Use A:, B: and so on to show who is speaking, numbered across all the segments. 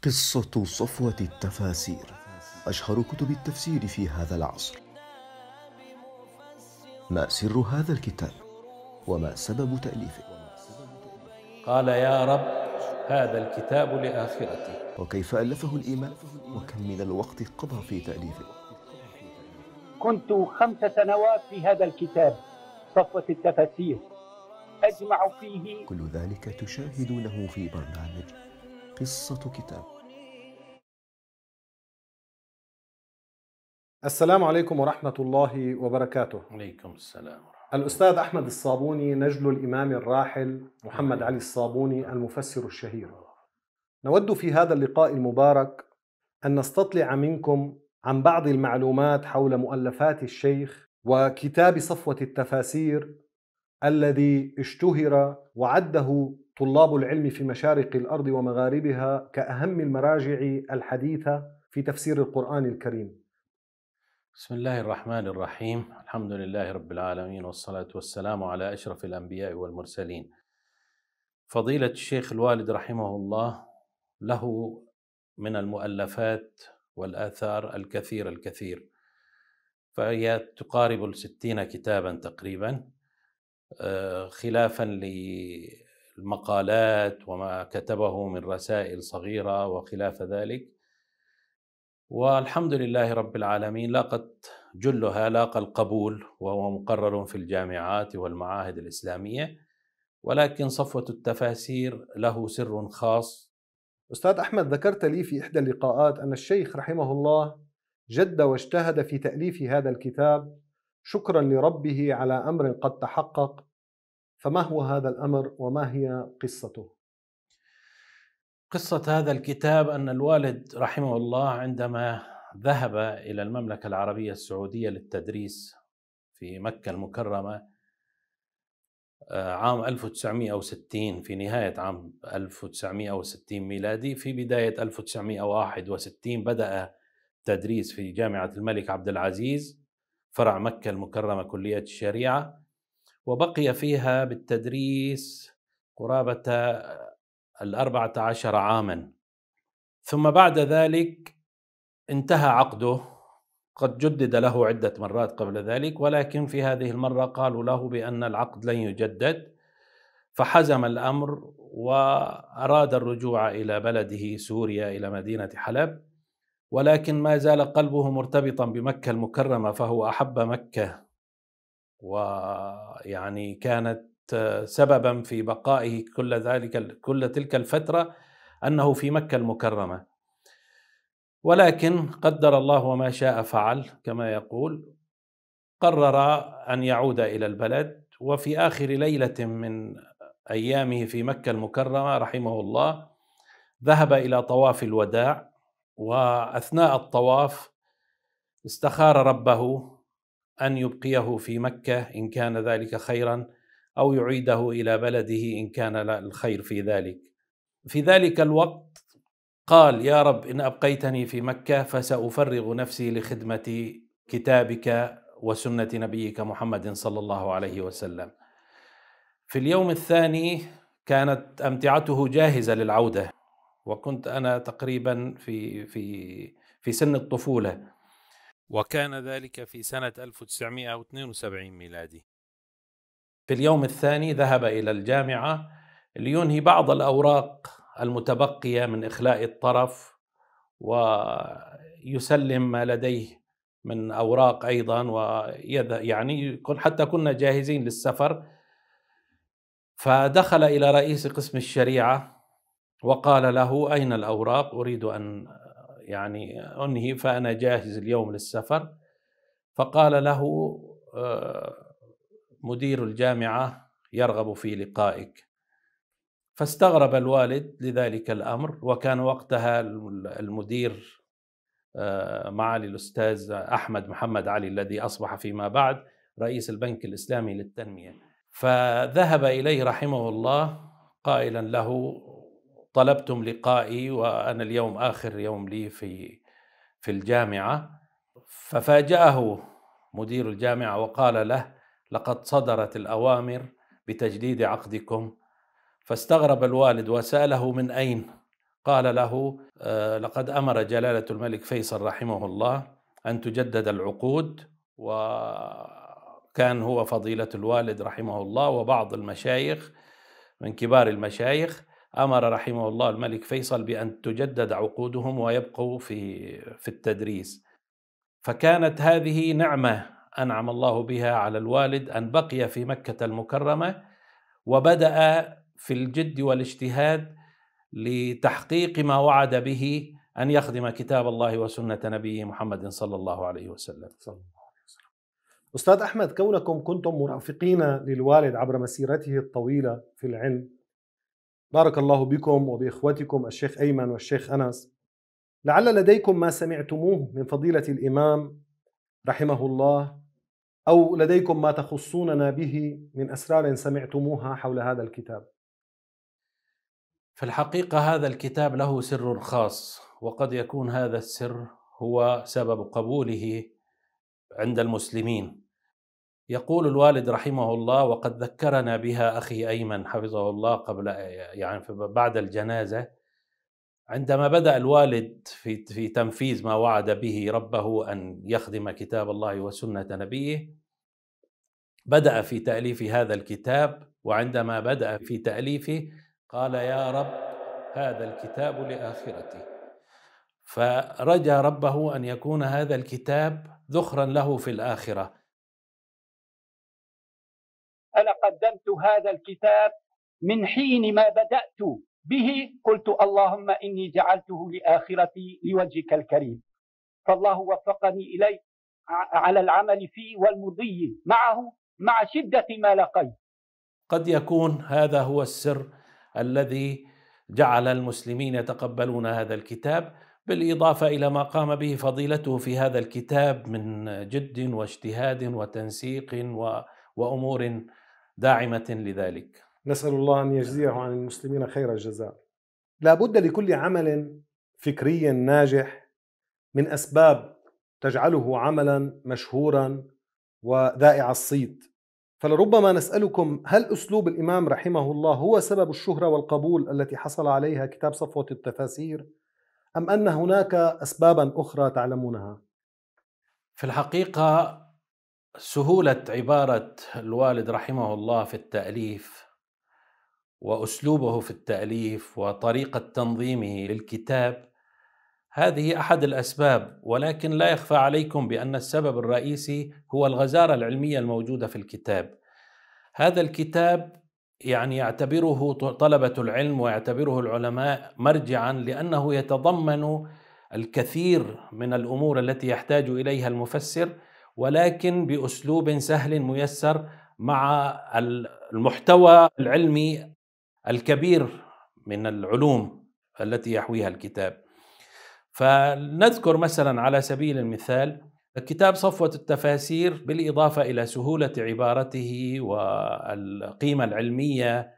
A: قصة صفوة التفاسير، أشهر كتب التفسير في هذا العصر. ما سر هذا الكتاب؟ وما سبب تأليفه؟
B: قال يا رب هذا الكتاب لآخرته.
A: وكيف ألفه الإمام؟ وكم من الوقت قضى في تأليفه؟
C: كنت 5 سنوات في هذا الكتاب صفوة التفاسير أجمع فيه.
A: كل ذلك تشاهدونه في برنامج قصة كتاب.
D: السلام عليكم ورحمة الله وبركاته.
B: عليكم السلام.
D: الأستاذ أحمد الصابوني نجل الإمام الراحل محمد علي الصابوني المفسر الشهير. نود في هذا اللقاء المبارك أن نستطلع منكم عن بعض المعلومات حول مؤلفات الشيخ وكتاب صفوة التفاسير الذي اشتهر وعده طلاب العلم في مشارق الأرض ومغاربها كأهم المراجع الحديثة في تفسير القرآن الكريم.
B: بسم الله الرحمن الرحيم، الحمد لله رب العالمين، والصلاة والسلام على أشرف الأنبياء والمرسلين. فضيلة الشيخ الوالد رحمه الله له من المؤلفات والآثار الكثير، فهي تقارب 60 كتابا تقريبا، خلافا للمقالات وما كتبه من رسائل صغيرة وخلاف ذلك. والحمد لله رب العالمين جلها لاقى القبول وهو مقرر في الجامعات والمعاهد الإسلامية، ولكن صفوة التفاسير له سر خاص.
D: أستاذ أحمد، ذكرت لي في إحدى اللقاءات أن الشيخ رحمه الله جد واجتهد في تأليف هذا الكتاب شكرا لربه على أمر قد تحقق، فما هو هذا الأمر وما هي قصته؟
B: قصة هذا الكتاب أن الوالد رحمه الله عندما ذهب إلى المملكة العربية السعودية للتدريس في مكة المكرمة عام 1960، في نهاية عام 1960 ميلادي، في بداية 1961 بدأ تدريس في جامعة الملك عبد العزيز فرع مكة المكرمة كلية الشريعة، وبقي فيها بالتدريس قرابة 14 عاما. ثم بعد ذلك انتهى عقده، قد جدد له عدة مرات قبل ذلك، ولكن في هذه المرة قالوا له بأن العقد لن يجدد، فحزم الأمر وأراد الرجوع إلى بلده سوريا، إلى مدينة حلب، ولكن ما زال قلبه مرتبطا بمكة المكرمة، فهو أحب مكة، ويعني كانت سببا في بقائه كل تلك الفترة أنه في مكة المكرمة. ولكن قدر الله وما شاء فعل كما يقول، قرر أن يعود إلى البلد. وفي آخر ليلة من أيامه في مكة المكرمة رحمه الله ذهب إلى طواف الوداع، وأثناء الطواف استخار ربه أن يبقيه في مكة إن كان ذلك خيرا، أو يعيده إلى بلده إن كان الخير في ذلك. في ذلك الوقت قال: يا رب إن أبقيتني في مكة فسأفرغ نفسي لخدمة كتابك وسنة نبيك محمد صلى الله عليه وسلم. في اليوم الثاني كانت أمتعته جاهزة للعودة، وكنت أنا تقريبا في سن الطفولة، وكان ذلك في سنة 1972 ميلادي. في اليوم الثاني ذهب إلى الجامعة لينهي بعض الأوراق المتبقية من إخلاء الطرف، ويسلم ما لديه من أوراق أيضا، يعني حتى كنا جاهزين للسفر. فدخل إلى رئيس قسم الشريعة وقال له: أين الأوراق؟ أريد أن أنهي، فأنا جاهز اليوم للسفر. فقال له: مدير الجامعة يرغب في لقائك. فاستغرب الوالد لذلك الأمر، وكان وقتها المدير معالي الأستاذ أحمد محمد علي الذي أصبح فيما بعد رئيس البنك الإسلامي للتنمية. فذهب إليه رحمه الله قائلا له: طلبتم لقائي وأنا اليوم آخر يوم لي في الجامعة. ففاجأه مدير الجامعة وقال له: لقد صدرت الأوامر بتجديد عقدكم. فاستغرب الوالد وسأله: من أين؟ قال له لقد أمر جلالة الملك فيصل رحمه الله أن تجدد العقود، وكان هو فضيلة الوالد رحمه الله وبعض المشايخ من كبار المشايخ أمر رحمه الله الملك فيصل بأن تجدد عقودهم ويبقوا في التدريس. فكانت هذه نعمة أنعم الله بها على الوالد أن بقي في مكة المكرمة، وبدأ في الجد والاجتهاد لتحقيق ما وعد به أن يخدم كتاب الله وسنة نبيه محمد صلى الله عليه وسلم.
D: أستاذ أحمد، كونكم كنتم مرافقين للوالد عبر مسيرته الطويلة في العلم، بارك الله بكم وبإخوتكم الشيخ أيمن والشيخ أنس، لعل لديكم ما سمعتموه من فضيلة الإمام رحمه الله، أو لديكم ما تخصوننا به من أسرار سمعتموها حول هذا الكتاب.
B: في الحقيقة هذا الكتاب له سر خاص، وقد يكون هذا السر هو سبب قبوله عند المسلمين. يقول الوالد رحمه الله، وقد ذكرنا بها أخي أيمن حفظه الله بعد الجنازة، عندما بدأ الوالد في تنفيذ ما وعد به ربه أن يخدم كتاب الله وسنة نبيه، بدأ في تأليف هذا الكتاب. وعندما بدأ في تأليفه قال: يا رب هذا الكتاب لآخرتي، فرجى ربه أن يكون هذا الكتاب ذخرا له في الآخرة.
C: أنا قدمت هذا الكتاب من حين ما بدأت به، قلت اللهم إني جعلته لآخرتي لوجهك الكريم، فالله وفقني إليه على العمل فيه والمضي معه مع شدة ما لقيت.
B: قد يكون هذا هو السر الذي جعل المسلمين يتقبلون هذا الكتاب، بالإضافة إلى ما قام به فضيلته في هذا الكتاب من جد واجتهاد وتنسيق وأمور داعمة لذلك.
D: نسأل الله أن يجزيه عن المسلمين خير الجزاء. لا بد لكل عمل فكري ناجح من أسباب تجعله عملا مشهورا وذائع الصيت، فلربما نسألكم: هل أسلوب الإمام رحمه الله هو سبب الشهرة والقبول التي حصل عليها كتاب صفوة التفاسير، أم أن هناك أسبابا أخرى تعلمونها؟
B: في الحقيقة سهولة عبارة الوالد رحمه الله في التأليف وأسلوبه في التأليف وطريقة تنظيمه للكتاب، هذه أحد الأسباب، ولكن لا يخفى عليكم بأن السبب الرئيسي هو الغزارة العلمية الموجودة في الكتاب. هذا الكتاب يعتبره طلبة العلم ويعتبره العلماء مرجعا، لأنه يتضمن الكثير من الأمور التي يحتاج إليها المفسر، ولكن بأسلوب سهل ميسر مع المحتوى العلمي الكبير من العلوم التي يحويها الكتاب. فنذكر مثلا على سبيل المثال كتاب صفوة التفاسير، بالإضافة إلى سهولة عبارته والقيمة العلمية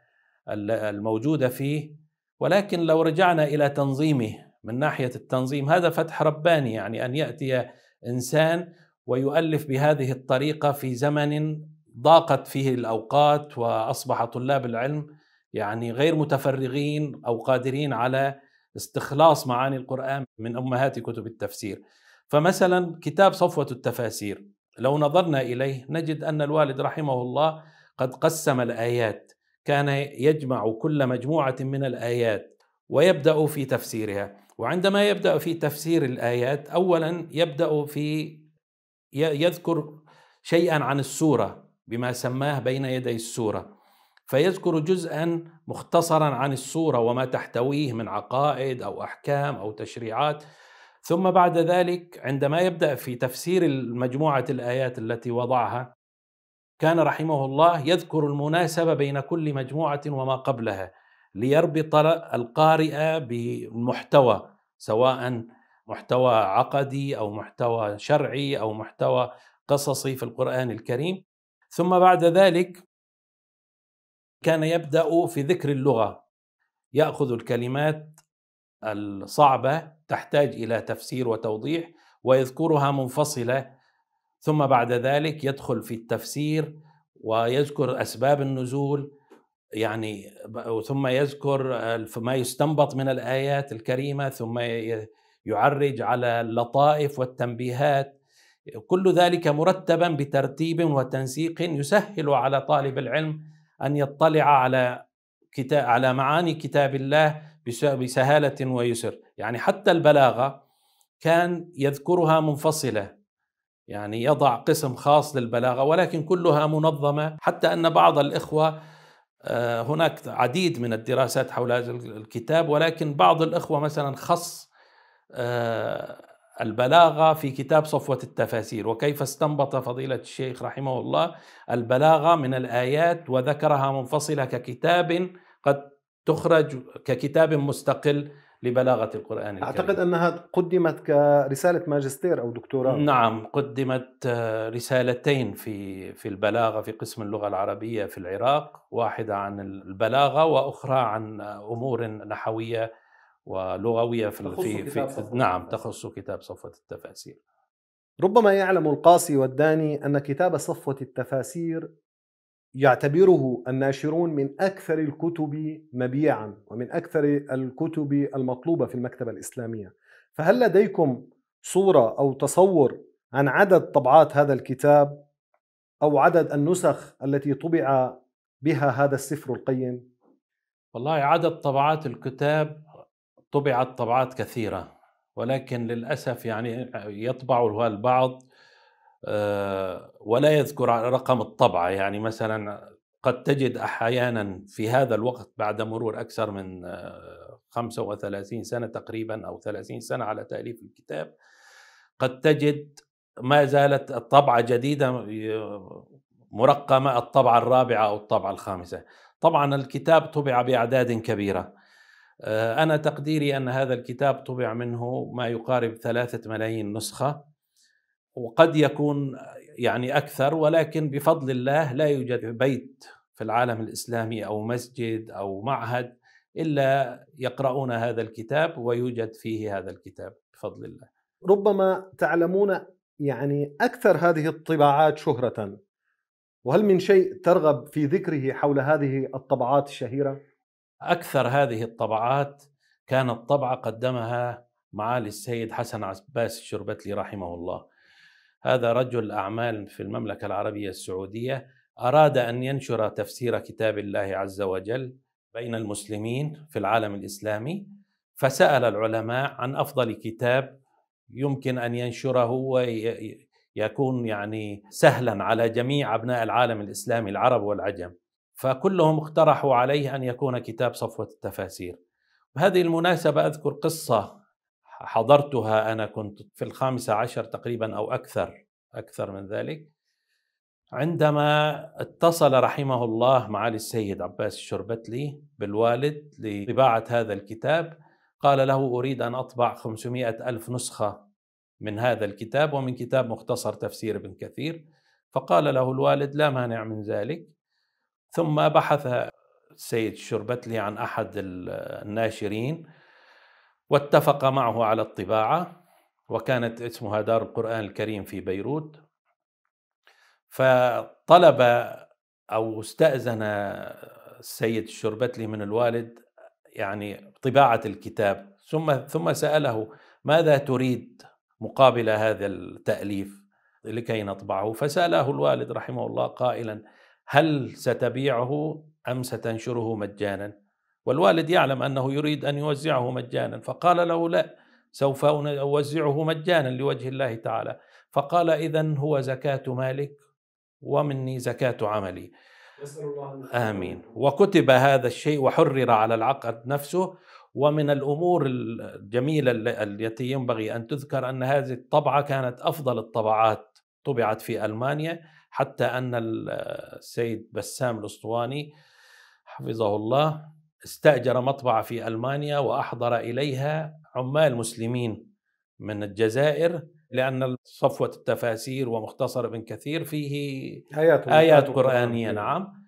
B: الموجودة فيه، ولكن لو رجعنا إلى تنظيمه من ناحية التنظيم، هذا فتح رباني، يعني أن يأتي إنسان ويؤلف بهذه الطريقة في زمن ضاقت فيه الأوقات وأصبح طلاب العلم غير متفرغين أو قادرين على استخلاص معاني القرآن من أمهات كتب التفسير. فمثلا كتاب صفوة التفاسير لو نظرنا إليه نجد أن الوالد رحمه الله قد قسم الآيات، كان يجمع كل مجموعة من الآيات ويبدأ في تفسيرها. وعندما يبدأ في تفسير الآيات أولا يذكر شيئا عن السورة بما سماه بين يدي السورة، فيذكر جزءا مختصرا عن السورة وما تحتويه من عقائد أو أحكام أو تشريعات، ثم بعد ذلك عندما يبدأ في تفسير مجموعة الآيات التي وضعها كان رحمه الله يذكر المناسبة بين كل مجموعة وما قبلها ليربط القارئ بالمحتوى، سواء محتوى عقدي أو محتوى شرعي أو محتوى قصصي في القرآن الكريم. ثم بعد ذلك كان يبدأ في ذكر اللغة، يأخذ الكلمات الصعبة تحتاج إلى تفسير وتوضيح ويذكرها منفصلة، ثم بعد ذلك يدخل في التفسير ويذكر أسباب النزول، يعني ثم يذكر ما يستنبط من الآيات الكريمة، ثم يعرج على اللطائف والتنبيهات، كل ذلك مرتبا بترتيب وتنسيق يسهل على طالب العلم أن يطلع على معاني كتاب الله بسهالة ويسر. يعني حتى البلاغة كان يذكرها منفصلة، يعني يضع قسم خاص للبلاغة، ولكن كلها منظمة، حتى أن بعض الإخوة هناك عديد من الدراسات حول هذا الكتاب، ولكن بعض الإخوة مثلا خص البلاغة في كتاب صفوة التفاسير، وكيف استنبط فضيلة الشيخ رحمه الله البلاغة من الآيات وذكرها منفصلة ككتاب قد تخرج ككتاب مستقل لبلاغة القرآن الكريم.
D: أعتقد أنها قدمت كرسالة ماجستير أو دكتوراه.
B: نعم، قدمت رسالتين في البلاغة في قسم اللغة العربية في العراق، واحدة عن البلاغة وأخرى عن أمور نحوية ولغوية نعم تخص كتاب صفوة التفاسير.
D: ربما يعلم القاصي والداني أن كتاب صفوة التفاسير يعتبره الناشرون من أكثر الكتب مبيعاً ومن أكثر الكتب المطلوبة في المكتبة الإسلامية، فهل لديكم صورة أو تصور عن عدد طبعات هذا الكتاب أو عدد النسخ التي طبع بها هذا السفر القيم؟
B: والله عدد طبعات الكتاب طبعت طبعات كثيرة، ولكن للأسف يعني يطبعها البعض ولا يذكر رقم الطبعة. يعني مثلا قد تجد أحيانا في هذا الوقت بعد مرور أكثر من 35 سنة تقريبا أو 30 سنة على تأليف الكتاب، قد تجد ما زالت الطبعة جديدة مرقمة، الطبعة الرابعة أو الطبعة الخامسة. طبعا الكتاب طبع بأعداد كبيرة، أنا تقديري أن هذا الكتاب طبع منه ما يقارب 3 ملايين نسخة، وقد يكون يعني أكثر، ولكن بفضل الله لا يوجد بيت في العالم الإسلامي أو مسجد أو معهد إلا يقرؤون هذا الكتاب ويوجد فيه هذا الكتاب بفضل الله.
D: ربما تعلمون يعني أكثر هذه الطباعات شهرة، وهل من شيء ترغب في ذكره حول هذه الطبعات الشهيرة؟
B: أكثر هذه الطبعات كانت طبعة قدمها معالي السيد حسن عباس الشربتلي رحمه الله. هذا رجل أعمال في المملكة العربية السعودية، أراد أن ينشر تفسير كتاب الله عز وجل بين المسلمين في العالم الإسلامي، فسأل العلماء عن أفضل كتاب يمكن أن ينشره ويكون يعني سهلا على جميع أبناء العالم الإسلامي العرب والعجم، فكلهم اقترحوا عليه أن يكون كتاب صفوة التفاسير. بهذه المناسبة أذكر قصة حضرتها، أنا كنت في 15 تقريبا أو أكثر من ذلك، عندما اتصل رحمه الله معالي السيد عباس الشربتلي بالوالد لطباعة هذا الكتاب، قال له أريد أن أطبع 500,000 نسخة من هذا الكتاب ومن كتاب مختصر تفسير ابن كثير. فقال له الوالد لا مانع من ذلك. ثم بحث السيد الشربتلي عن أحد الناشرين واتفق معه على الطباعة، وكانت اسمها دار القرآن الكريم في بيروت. فطلب أو استأذن السيد الشربتلي من الوالد يعني طباعة الكتاب، ثم سأله ماذا تريد مقابل هذا التأليف لكي نطبعه؟ فسأله الوالد رحمه الله قائلا هل ستبيعه أم ستنشره مجانا؟ والوالد يعلم أنه يريد أن يوزعه مجانا، فقال له لا، سوف أوزعه مجانا لوجه الله تعالى. فقال إذن هو زكاة مالك ومني زكاة عملي. آمين. وكتب هذا الشيء وحرر على العقد نفسه. ومن الأمور الجميلة التي ينبغي أن تذكر أن هذه الطبعة كانت أفضل الطبعات طبعت في ألمانيا، حتى أن السيد بسام الأسطواني حفظه الله استأجر مطبعة في ألمانيا وأحضر إليها عمال مسلمين من الجزائر، لأن صفوة التفاسير ومختصر ابن كثير فيه آيات قرآنية. نعم.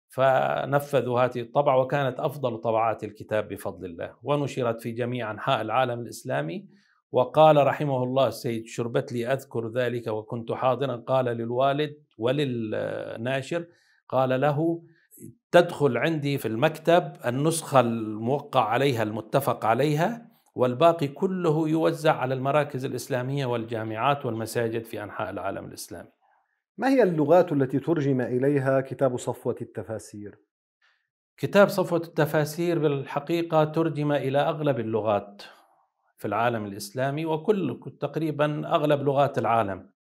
B: فنفذوا هذه الطبعة وكانت أفضل طبعات الكتاب بفضل الله، ونشرت في جميع أنحاء العالم الإسلامي. وقال رحمه الله السيد الشربتلي أذكر ذلك وكنت حاضرا، قال للوالد وللناشر، قال له تدخل عندي في المكتب النسخة الموقع عليها المتفق عليها، والباقي كله يوزع على المراكز الإسلامية والجامعات والمساجد في أنحاء العالم الإسلامي.
D: ما هي اللغات التي ترجم إليها كتاب صفوة التفاسير؟
B: كتاب صفوة التفاسير بالحقيقة ترجم إلى أغلب اللغات في العالم الإسلامي، وكل تقريبا أغلب لغات العالم.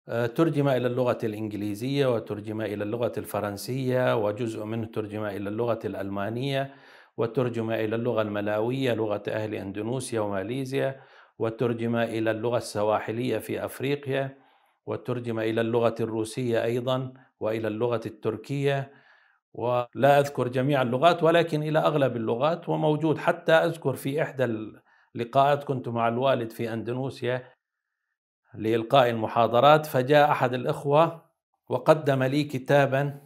B: ترجم إلى اللغة الإنجليزية، وترجم إلى اللغة الفرنسية، وجزء منه ترجم إلى اللغة الألمانية، وترجم إلى اللغة الملاوية لغة أهل إندونيسيا وماليزيا، وترجم إلى اللغة السواحلية في أفريقيا، وترجم إلى اللغة الروسية أيضا، وإلى اللغة التركية، ولا أذكر جميع اللغات ولكن إلى أغلب اللغات. وموجود حتى أذكر في إحدى اللقاءات كنت مع الوالد في أندونيسيا لإلقاء المحاضرات، فجاء أحد الإخوة وقدم لي كتابا،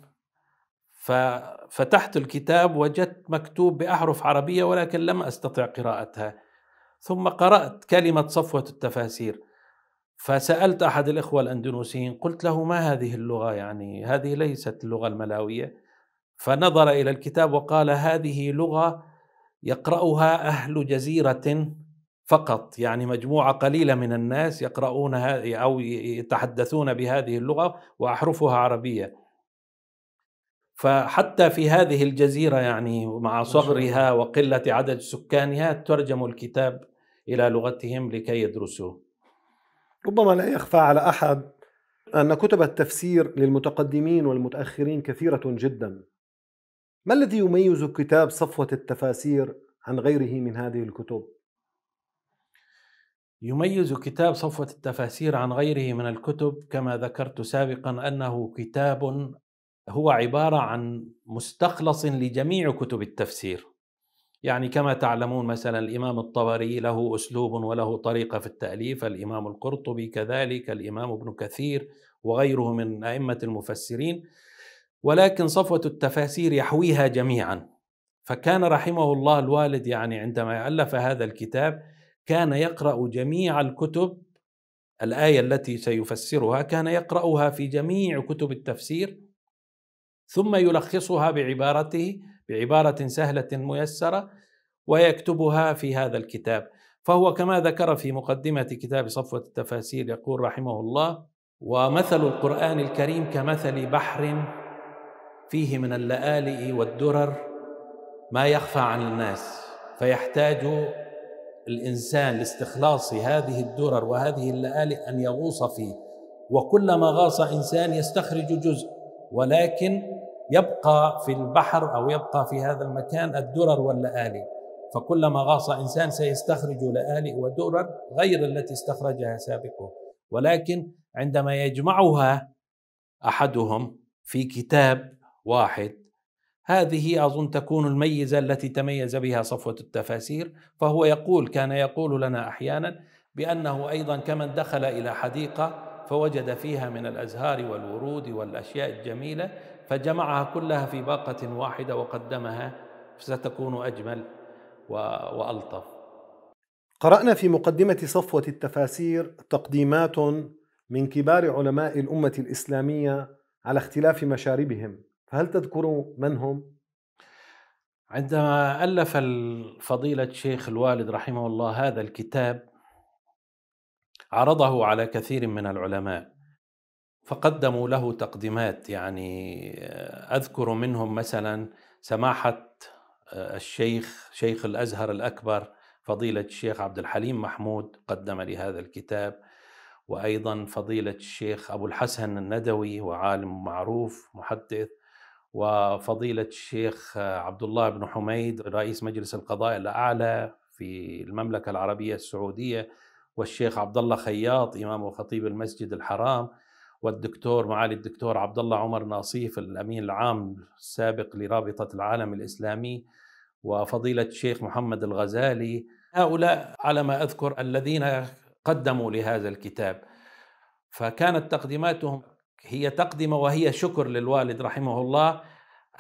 B: ففتحت الكتاب وجدت مكتوب بأحرف عربية ولكن لم أستطع قراءتها، ثم قرأت كلمة صفوة التفاسير، فسألت أحد الإخوة الأندونيسيين قلت له: ما هذه اللغة؟ يعني هذه ليست اللغة الملاوية. فنظر إلى الكتاب وقال: هذه لغة يقرأها أهل جزيرة فقط، يعني مجموعة قليلة من الناس يقرؤونها أو يتحدثون بهذه اللغة وأحرفها عربية. فحتى في هذه الجزيرة يعني مع صغرها وقلة عدد سكانها ترجم الكتاب إلى لغتهم لكي يدرسوه.
D: ربما لا يخفى على أحد أن كتب التفسير للمتقدمين والمتأخرين كثيرة جدا. ما الذي يميز كتاب صفوة التفاسير عن غيره من هذه الكتب؟
B: يميز كتاب صفوة التفاسير عن غيره من الكتب كما ذكرت سابقا أنه كتاب هو عبارة عن مستخلص لجميع كتب التفسير. يعني كما تعلمون مثلا الإمام الطبري له أسلوب وله طريقة في التأليف، الإمام القرطبي كذلك، الإمام ابن كثير وغيره من أئمة المفسرين، ولكن صفوة التفاسير يحويها جميعا. فكان رحمه الله الوالد يعني عندما ألف هذا الكتاب كان يقرأ جميع الكتب، الآية التي سيفسرها كان يقرأها في جميع كتب التفسير، ثم يلخصها بعبارته بعبارة سهلة ميسرة ويكتبها في هذا الكتاب. فهو كما ذكر في مقدمة كتاب صفوة التفاسير يقول رحمه الله: ومثل القرآن الكريم كمثل بحر فيه من اللآلئ والدرر ما يخفى عن الناس، فيحتاج الإنسان لاستخلاص هذه الدرر وهذه اللآلئ أن يغوص فيه، وكلما غاص إنسان يستخرج جزء، ولكن يبقى في البحر أو يبقى في هذا المكان الدرر واللآلئ، فكلما غاص إنسان سيستخرج لآلئ ودرر غير التي استخرجها سابقه، ولكن عندما يجمعها أحدهم في كتاب واحد هذه أظن تكون الميزة التي تميز بها صفوة التفاسير. فهو كان يقول لنا أحيانا بأنه أيضا كمن دخل إلى حديقة فوجد فيها من الأزهار والورود والأشياء الجميلة فجمعها كلها في باقة واحدة وقدمها، ستكون أجمل وألطف.
D: قرأنا في مقدمة صفوة التفاسير تقديمات من كبار علماء الأمة الإسلامية على اختلاف مشاربهم، فهل تذكروا من هم؟
B: عندما ألف فضيلة الشيخ الوالد رحمه الله هذا الكتاب عرضه على كثير من العلماء فقدموا له تقديمات، يعني أذكر منهم مثلا سماحة شيخ الأزهر الأكبر فضيلة الشيخ عبد الحليم محمود قدم لهذا الكتاب، وأيضا فضيلة الشيخ أبو الحسن الندوي وعالم معروف محدث، وفضيلة الشيخ عبد الله بن حميد رئيس مجلس القضاء الأعلى في المملكة العربية السعودية، والشيخ عبد الله خياط إمام وخطيب المسجد الحرام، والدكتور معالي الدكتور عبد الله عمر ناصيف الأمين العام السابق لرابطة العالم الإسلامي، وفضيلة الشيخ محمد الغزالي. هؤلاء على ما أذكر الذين قدموا لهذا الكتاب، فكانت تقديماتهم هي تقدمة وهي شكر للوالد رحمه الله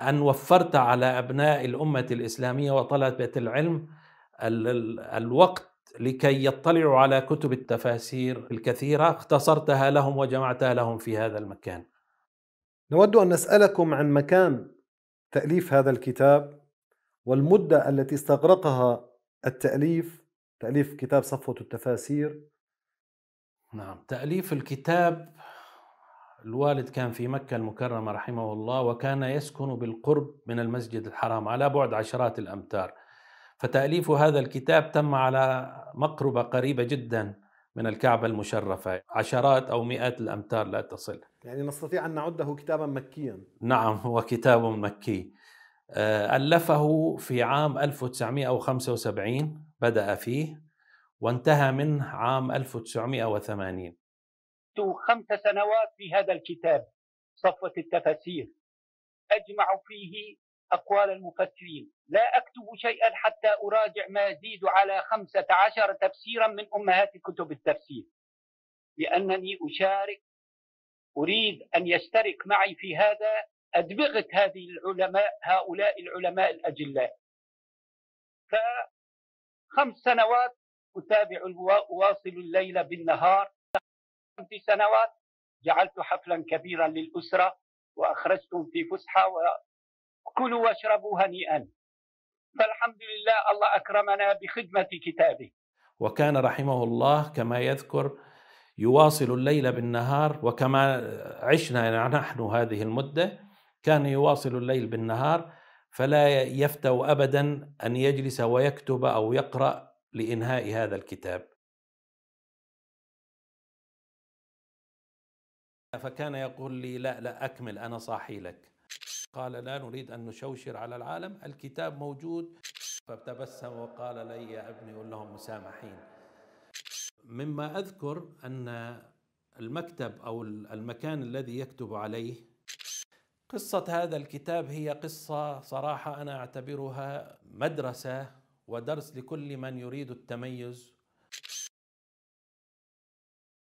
B: أن وفرت على أبناء الأمة الإسلامية وطلبة العلم الوقت لكي يطلعوا على كتب التفاسير الكثيرة، اختصرتها لهم وجمعتها لهم في هذا المكان.
D: نود أن نسألكم عن مكان تأليف هذا الكتاب والمدة التي استغرقها التأليف، تأليف كتاب صفوة التفاسير.
B: نعم، تأليف الكتاب، الوالد كان في مكة المكرمة رحمه الله، وكان يسكن بالقرب من المسجد الحرام على بعد عشرات الأمتار، فتأليف هذا الكتاب تم على مقربة قريبة جدا من الكعبة المشرفة، عشرات أو مئات الأمتار لا تصل.
D: يعني نستطيع أن نعده كتابا مكيا.
B: نعم، هو كتاب مكي. ألفه في عام 1975 بدأ فيه، وانتهى منه عام 1980.
C: 5 سنوات في هذا الكتاب صفوة التفاسير، أجمع فيه أقوال المفسرين، لا أكتب شيئا حتى أراجع ما يزيد على 15 تفسيرا من أمهات كتب التفسير، لأنني أريد أن يشترك معي في هذا أدمغة هؤلاء العلماء الأجلاء. ف5 سنوات أتابع أواصل الليل بالنهار. 5 سنوات جعلت حفلا كبيرا للأسرة وأخرجتهم في فسحة وكلوا واشربوا هنيئا. فالحمد لله، الله أكرمنا بخدمة كتابه.
B: وكان رحمه الله كما يذكر يواصل الليل بالنهار، وكما عشنا نحن هذه المدة كان يواصل الليل بالنهار، فلا يفتأ أبدا أن يجلس ويكتب أو يقرأ لإنهاء هذا الكتاب. فكان يقول لي: لا أكمل، أنا صاحي لك. قال: لا نريد أن نشوشر على العالم، الكتاب موجود. فتبسم وقال لي: يا ابني قل لهم مسامحين. مما أذكر أن المكتب أو المكان الذي يكتب عليه، قصة هذا الكتاب هي قصة صراحة أنا أعتبرها مدرسة ودرس لكل من يريد التميز